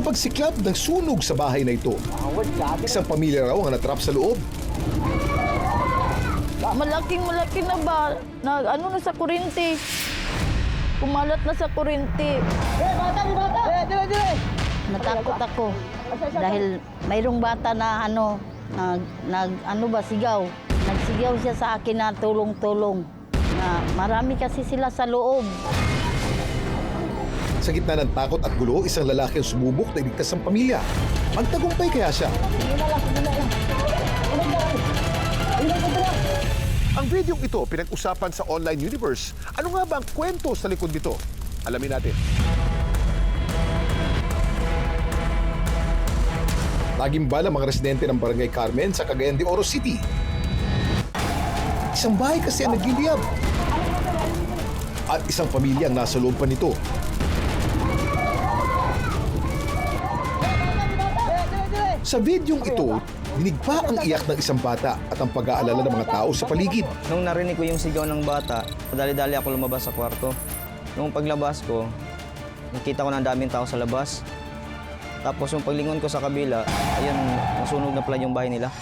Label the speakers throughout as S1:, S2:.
S1: pagsiklab ng sunog sa bahay na ito. Isang pamilya raw ang natrap sa loob.
S2: Malaking-malaki na ba? Ano na sa kuryente? Kumalat na sa kuryente. Natakot ako dahil mayroong bata na sigaw. Nagsigaw siya sa akin na tulong-tulong. Na marami kasi sila sa loob.
S1: Sa gitna ng takot at gulo, isang lalaki ang sumubok na iligtas ang pamilya. Magtagumpay kaya siya. Ang videong ito pinag-usapan sa online universe. Ano nga ba ang kwento sa likod nito? Alamin natin. Nagimba ng mga residente ng Barangay Carmen sa Cagayan de Oro City. Isang bahay kasi ang nagliliyab. At isang pamilya ang nasa loob pa nito. Sa videong ito, dinig pa ang iyak ng isang bata at ang pag-aalala ng mga tao sa paligid.
S3: Nung narinig ko yung sigaw ng bata, dali-dali ako lumabas sa kwarto. Nung paglabas ko, nakita ko na ang daming tao sa labas. Tapos yung paglingon ko sa kabila, ayun, nasunog na pala yung bahay nila.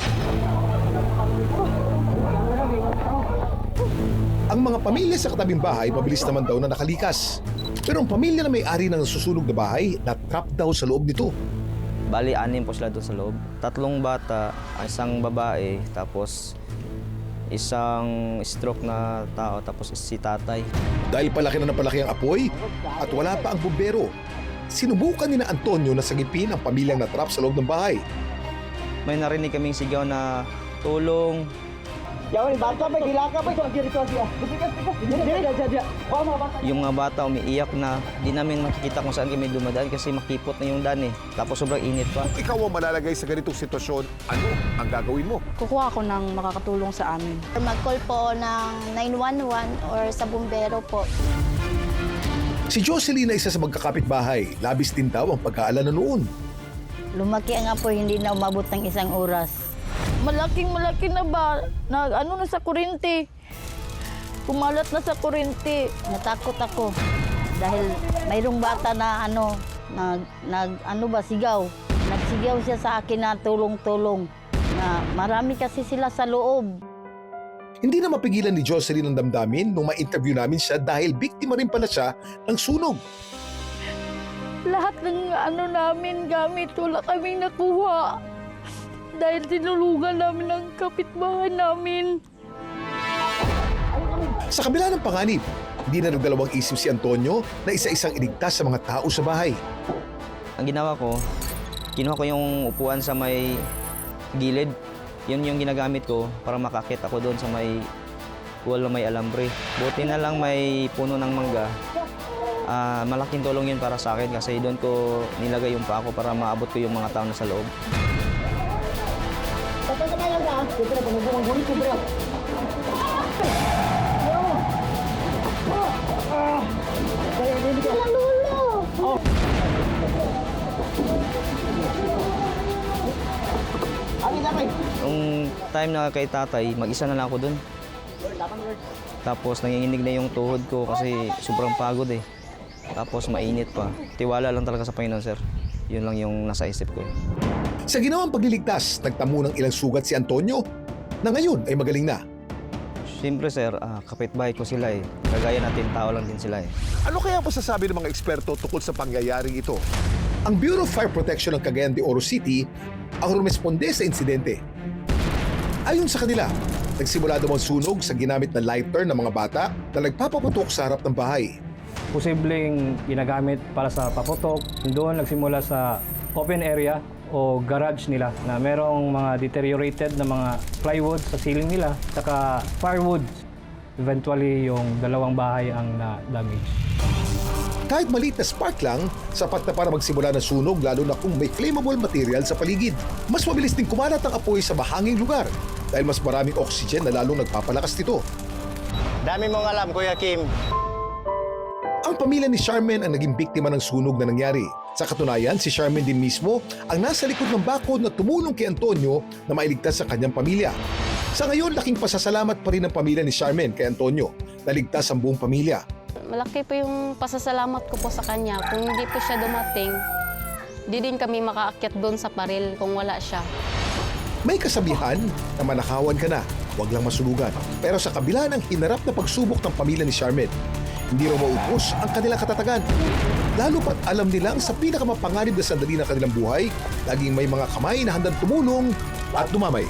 S1: Ang mga pamilya sa katabing bahay, mabilis naman daw na nakalikas. Pero ang pamilya na may-ari ng nasusunog na bahay, na-trap daw sa loob nito.
S3: Bali, 6 po sila doon sa loob. 3 bata, isang babae, tapos isang stroke na tao, tapos si tatay.
S1: Dahil palaki na palaki ang apoy at wala pa ang bumbero, sinubukan ni na Antonio na sagipin ang pamilyang natrap sa loob ng bahay.
S3: May narinig kaming sigaw na tulong. Yung mga bata umiiyak na di namin makikita kung saan kami dumadaan kasi makipot na yung daan eh. Tapos sobrang init pa.
S1: Kung ikaw ang malalagay sa ganitong sitwasyon, ano ang gagawin mo?
S4: Kukuha ako ng makakatulong sa amin.
S5: Mag-call po ng 911 or sa bumbero po.
S1: Si Jocelyn na isa sa magkakapit-bahay, labis din daw ang pag-aalala noon.
S2: Lumaki ang apoy, hindi na umabot ng isang oras. Malaking-malaki na ba? Ano na sa kuryente? Kumalat na sa kuryente.
S5: Natakot ako dahil mayroong bata na sigaw.
S2: Nagsigaw siya sa akin na tulong-tulong. Na marami kasi sila sa loob.
S1: Hindi na mapigilan ni Jocelyn ang damdamin nung ma-interview namin siya dahil biktima rin pala siya ng sunog.
S2: Lahat ng namin gamit, wala kaming nakuha. Dahil tinulugan namin ang kapitbahay namin.
S1: Sa kabila ng panganib, hindi na nagdalawang isip si Antonio na isa-isang iligtas sa mga tao sa bahay.
S3: Ang ginawa ko, kinuha ko yung upuan sa may gilid. Yun yung ginagamit ko para makakit ako doon sa may wall na may alambre. Buti na lang may puno ng mangga. Malaking tulong yun para sa akin kasi doon ko nilagay yung paa ko para maabot ko yung mga tao na sa loob. Yung time na kay tatay, mag-isa na lang ako doon. Tapos nanginginig na yung tuhod ko kasi sobrang pagod eh. Tapos mainit pa. Tiwala lang talaga sa Panginoon, sir. Yun lang yung nasa isip ko.
S1: Sa ginawang pagliligtas, nagtamo ng ilang sugat si Antonio na ngayon ay magaling na.
S3: Siyempre, sir, kapitbahay ko sila eh. Kagaya natin, tao lang din sila eh.
S1: Ano kaya ang masasabi ng mga eksperto tungkol sa pangyayaring ito? Ang Bureau of Fire Protection ng Cagayan de Oro City ang rumesponde sa insidente. Ayon sa kanila, nagsimula daw ang sunog sa ginamit na lighter ng mga bata na nagpapaputok sa harap ng bahay.
S6: Posibleng ginagamit para sa paputok. Doon nagsimula sa open area o garage nila na merong mga deteriorated na mga plywood sa ceiling nila, saka firewood. Eventually, yung 2 bahay ang na-damage.
S1: Kahit maliit na spark lang, sapat na para magsimula ng sunog lalo na kung may flammable material sa paligid. Mas mabilis din kumalat ang apoy sa mahanging lugar dahil mas maraming oxygen na lalong nagpapalakas nito.
S7: Dami mong alam, Kuya Kim.
S1: Ang pamilya ni Charmaine ang naging biktima ng sunog na nangyari. Sa katunayan, si Charmaine din mismo ang nasa likod ng bakod na tumulong kay Antonio na mailigtas sa kanyang pamilya. Sa ngayon, laking pasasalamat pa rin ng pamilya ni Charmaine kay Antonio na ligtas ang buong pamilya.
S4: Malaki po yung pasasalamat ko po sa kanya. Kung hindi po siya dumating,
S8: Di din kami makaakyat doon sa paril kung wala siya.
S1: May kasabihan na manakawan ka na, huwag lang masunugan. Pero sa kabila ng hinarap na pagsubok ng pamilya ni Charmaine, hindi raw maupos ang kanilang katatagan. Lalo pat alam nilang sa pinakamapanganib na sandali ng kanilang buhay, laging may mga kamay na handang tumulong at dumamay.